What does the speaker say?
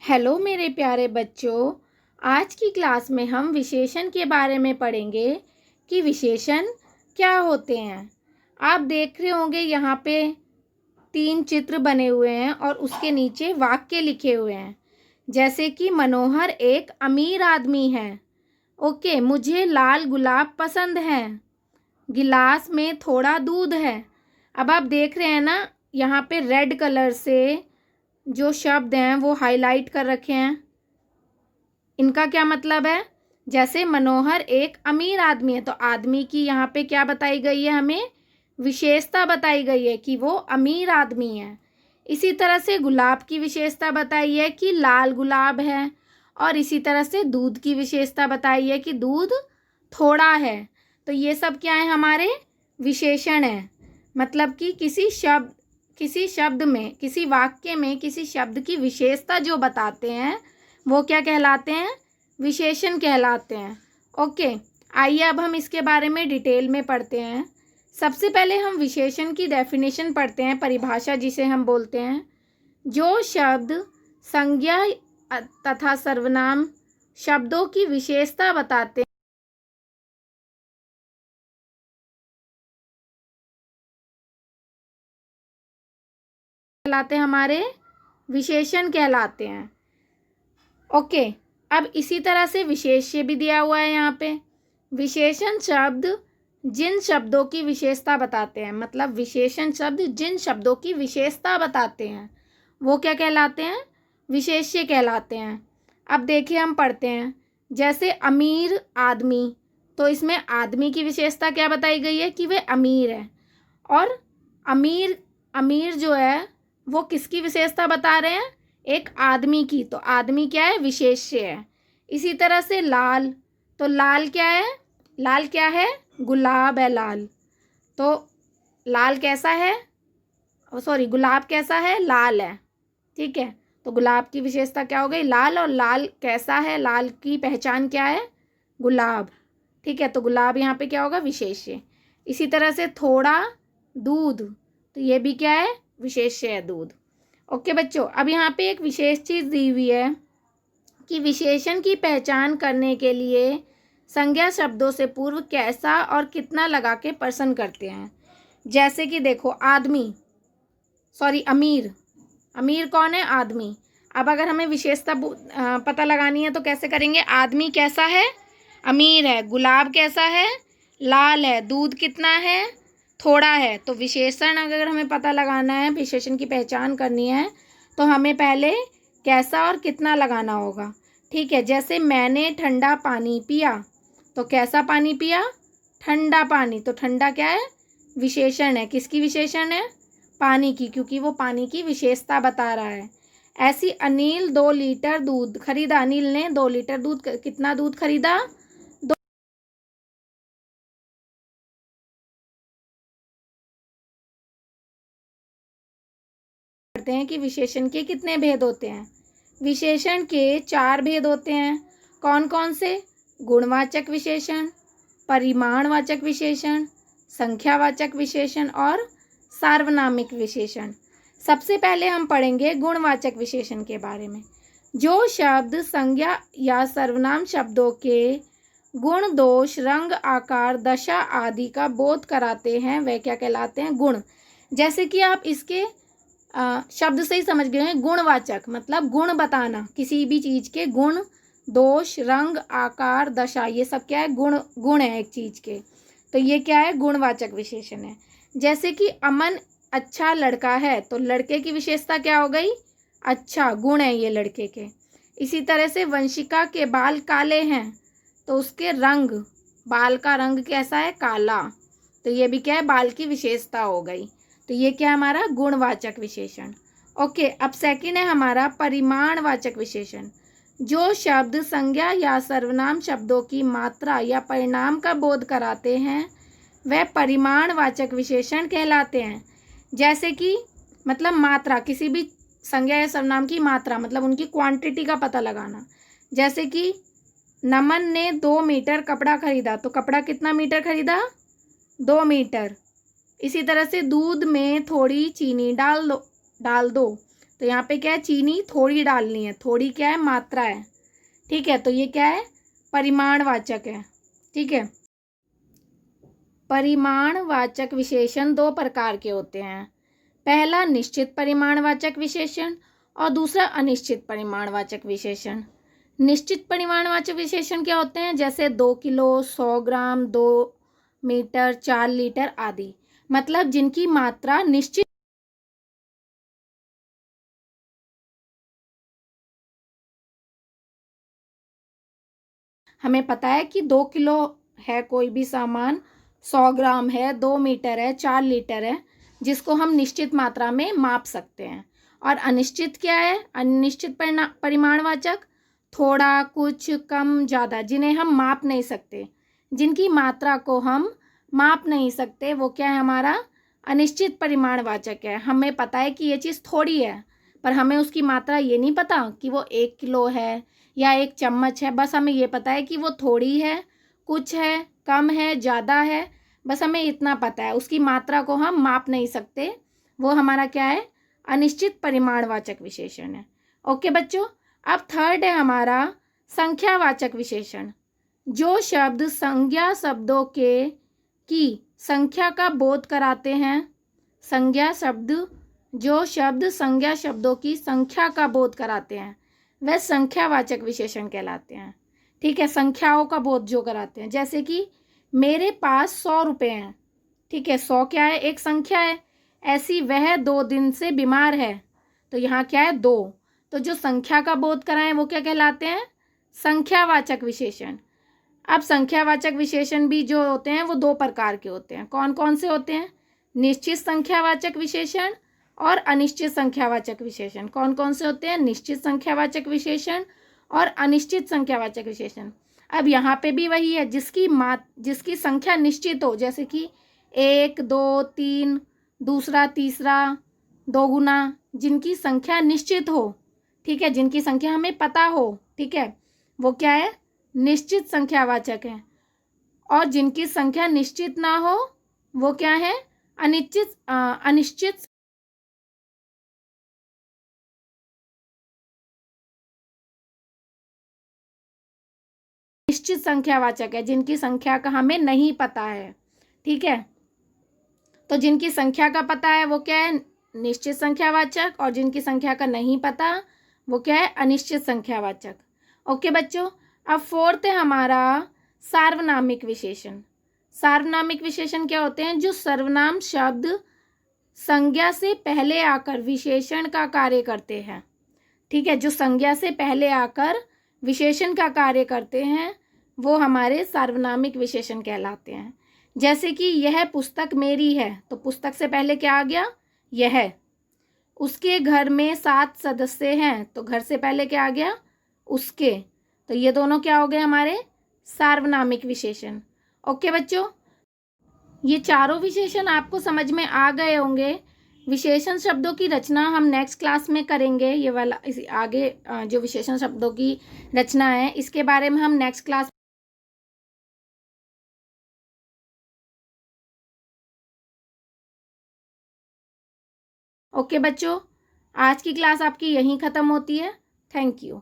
Hello मेरे प्यारे बच्चों, आज की क्लास में हम विशेषण के बारे में पढ़ेंगे कि विशेषण क्या होते हैं। आप देख रहे होंगे यहाँ पे 3 चित्र बने हुए हैं और उसके नीचे वाक्य लिखे हुए हैं, जैसे कि मनोहर एक अमीर आदमी है। ओके, मुझे लाल गुलाब पसंद है, गिलास में थोड़ा दूध है। अब आप देख रहे हैं ना, यहाँ पे रेड कलर से जो शब्द हैं वो हाईलाइट कर रखे हैं। इनका क्या मतलब है? जैसे मनोहर एक अमीर आदमी है तो आदमी की यहाँ पे क्या बताई गई है, हमें विशेषता बताई गई है कि वो अमीर आदमी है। इसी तरह से गुलाब की विशेषता बताई है कि लाल गुलाब है, और इसी तरह से दूध की विशेषता बताई है कि दूध थोड़ा है। तो ये सब क्या है, हमारे विशेषण है। मतलब कि किसी शब्द में, किसी वाक्य में किसी शब्द की विशेषता जो बताते हैं वो क्या कहलाते हैं? विशेषण कहलाते हैं। ओके, आइए अब हम इसके बारे में डिटेल में पढ़ते हैं। सबसे पहले हम विशेषण की डेफिनेशन पढ़ते हैं, परिभाषा जिसे हम बोलते हैं। जो शब्द संज्ञा तथा सर्वनाम शब्दों की विशेषता बताते हैं कहलाते हैं, हमारे विशेषण कहलाते हैं। ओके, अब इसी तरह से विशेष्य भी दिया हुआ है यहाँ पे। विशेषण शब्द जिन शब्दों की विशेषता बताते हैं, मतलब विशेषण शब्द जिन शब्दों की विशेषता बताते हैं वो क्या कहलाते हैं? विशेष्य कहलाते हैं। अब देखिए, हम पढ़ते हैं। जैसे अमीर आदमी, तो इसमें आदमी की विशेषता क्या बताई गई है कि वे अमीर है। और अमीर जो है वो किसकी विशेषता बता रहे हैं? एक आदमी की। तो आदमी क्या है? विशेष्य है। इसी तरह से लाल, तो लाल क्या है? लाल क्या है? गुलाब है लाल। तो लाल कैसा है? सॉरी, गुलाब कैसा है? लाल है। ठीक है, तो गुलाब की विशेषता क्या हो गई? लाल। और लाल कैसा है? लाल की पहचान क्या है? गुलाब। ठीक है, तो गुलाब यहाँ पे क्या होगा? विशेष्य। इसी तरह से थोड़ा दूध, तो ये भी क्या है? विशेष्य है, दूध। ओके बच्चों, अब यहाँ पे एक विशेष चीज़ दी हुई है कि विशेषण की पहचान करने के लिए संज्ञा शब्दों से पूर्व कैसा और कितना लगा के प्रश्न करते हैं। जैसे कि देखो, अमीर। अमीर कौन है? आदमी। अब अगर हमें विशेषता पता लगानी है तो कैसे करेंगे? आदमी कैसा है? अमीर है। गुलाब कैसा है? लाल है। दूध कितना है? थोड़ा है। तो विशेषण अगर हमें पता लगाना है, विशेषण की पहचान करनी है, तो हमें पहले कैसा और कितना लगाना होगा। ठीक है, जैसे मैंने ठंडा पानी पिया, तो कैसा पानी पिया? ठंडा पानी। तो ठंडा क्या है? विशेषण है। किसकी विशेषण है? पानी की, क्योंकि वो पानी की विशेषता बता रहा है। ऐसी अनिल 2 लीटर दूध खरीदा। अनिल ने 2 लीटर दूध, कितना दूध खरीदा? करते हैं कि विशेषण के कितने भेद होते हैं। विशेषण के 4 भेद होते हैं। कौन कौन से? गुणवाचक विशेषण, परिमाणवाचक विशेषण, संख्यावाचक विशेषण और सार्वनामिक विशेषण। सबसे पहले हम पढ़ेंगे गुणवाचक विशेषण के बारे में। जो शब्द संज्ञा या सर्वनाम शब्दों के गुण, दोष, रंग, आकार, दशा आदि का बोध कराते हैं वह क्या कहलाते हैं? गुण। जैसे कि आप इसके शब्द से ही समझ गए हैं। गुणवाचक मतलब गुण बताना, किसी भी चीज़ के गुण, दोष, रंग, आकार, दशा, ये सब क्या है? गुण है एक चीज़ के। तो ये क्या है? गुणवाचक विशेषण है। जैसे कि अमन अच्छा लड़का है, तो लड़के की विशेषता क्या हो गई? अच्छा, गुण है ये लड़के के। इसी तरह से वंशिका के बाल काले हैं, तो उसके रंग, बाल का रंग कैसा है? काला। तो ये भी क्या है? बाल की विशेषता हो गई। तो ये क्या है? हमारा गुणवाचक विशेषण। ओके, अब सेकंड है हमारा परिमाणवाचक विशेषण। जो शब्द संज्ञा या सर्वनाम शब्दों की मात्रा या परिणाम का बोध कराते हैं वह परिमाणवाचक विशेषण कहलाते हैं। जैसे कि मतलब मात्रा, किसी भी संज्ञा या सर्वनाम की मात्रा, मतलब उनकी क्वांटिटी का पता लगाना। जैसे कि नमन ने 2 मीटर कपड़ा खरीदा, तो कपड़ा कितना मीटर खरीदा? 2 मीटर। इसी तरह से दूध में थोड़ी चीनी डाल दो। तो तो यहाँ पे क्या है, चीनी थोड़ी डालनी है, थोड़ी क्या है, मात्रा है। ठीक है, तो ये क्या है, परिमाणवाचक है। ठीक है, परिमाणवाचक विशेषण दो प्रकार के होते हैं। पहला निश्चित परिमाणवाचक विशेषण और दूसरा अनिश्चित परिमाणवाचक विशेषण। निश्चित परिमाणवाचक विशेषण क्या होते हैं, जैसे 2 किलो, 100 ग्राम, 2 मीटर, 4 लीटर आदि, मतलब जिनकी मात्रा निश्चित हमें पता है कि 2 किलो है कोई भी सामान, 100 ग्राम है, 2 मीटर है, 4 लीटर है, जिसको हम निश्चित मात्रा में माप सकते हैं। और अनिश्चित क्या है, अनिश्चित परिमाणवाचक, थोड़ा, कुछ, कम, ज़्यादा, जिन्हें हम माप नहीं सकते, जिनकी मात्रा को हम माप नहीं सकते, वो क्या है, हमारा अनिश्चित परिमाणवाचक है। हमें पता है कि ये चीज़ थोड़ी है, पर हमें उसकी मात्रा ये नहीं पता कि वो 1 किलो है या 1 चम्मच है। बस हमें ये पता है कि वो थोड़ी है, कुछ है, कम है, ज़्यादा है, बस हमें इतना पता है। उसकी मात्रा को हम माप नहीं सकते, वो हमारा क्या है, अनिश्चित परिमाणवाचक विशेषण है। ओके बच्चों, अब थर्ड है हमारा संख्यावाचक विशेषण। जो शब्द संज्ञा शब्दों के की संख्या का बोध कराते हैं, संज्ञा शब्द, जो शब्द संज्ञा शब्दों की संख्या का बोध कराते हैं, वह संख्यावाचक विशेषण कहलाते हैं। ठीक है, संख्याओं का बोध जो कराते हैं, जैसे कि मेरे पास 100 रुपये हैं। ठीक है, 100 क्या है, एक संख्या है। ऐसी वह 2 दिन से बीमार है, तो यहाँ क्या है, 2। तो जो संख्या का बोध कराएं वो क्या कहलाते हैं, संख्यावाचक विशेषण। अब संख्यावाचक विशेषण भी जो होते हैं वो 2 प्रकार के होते हैं। कौन कौन से होते हैं, निश्चित संख्यावाचक विशेषण और अनिश्चित संख्यावाचक विशेषण। कौन कौन से होते हैं, निश्चित संख्यावाचक विशेषण और अनिश्चित संख्यावाचक विशेषण। अब यहाँ पे भी वही है, जिसकी संख्या निश्चित हो, जैसे कि 1, 2, 3, दूसरा, तीसरा, 2 गुना, जिनकी संख्या निश्चित हो। ठीक है, जिनकी संख्या हमें पता हो, ठीक है, वो क्या है, निश्चित संख्यावाचक है। और जिनकी संख्या निश्चित ना हो वो क्या है, अनिश्चित निश्चित संख्यावाचक है, जिनकी संख्या का हमें नहीं पता है। ठीक है, तो जिनकी संख्या का पता है वो क्या है, निश्चित संख्यावाचक, और जिनकी संख्या का नहीं पता वो क्या है, अनिश्चित संख्यावाचक। ओके बच्चों, अब फोर्थ है हमारा सार्वनामिक विशेषण। सार्वनामिक विशेषण क्या होते हैं, जो सर्वनाम शब्द संज्ञा से पहले आकर विशेषण का कार्य करते हैं। ठीक है, जो संज्ञा से पहले आकर विशेषण का कार्य करते हैं वो हमारे सार्वनामिक विशेषण कहलाते हैं। जैसे कि यह पुस्तक मेरी है, तो पुस्तक से पहले क्या आ गया, यह। उसके घर में 7 सदस्य हैं, तो घर से पहले क्या आ गया, उसके। तो ये दोनों क्या हो गए, हमारे सार्वनामिक विशेषण। ओके बच्चों, ये चारों विशेषण आपको समझ में आ गए होंगे। विशेषण शब्दों की रचना हम नेक्स्ट क्लास में करेंगे। ये वाला इस आगे जो विशेषण शब्दों की रचना है इसके बारे में हम नेक्स्ट क्लास। ओके बच्चों, आज की क्लास आपकी यहीं ख़त्म होती है। Thank you.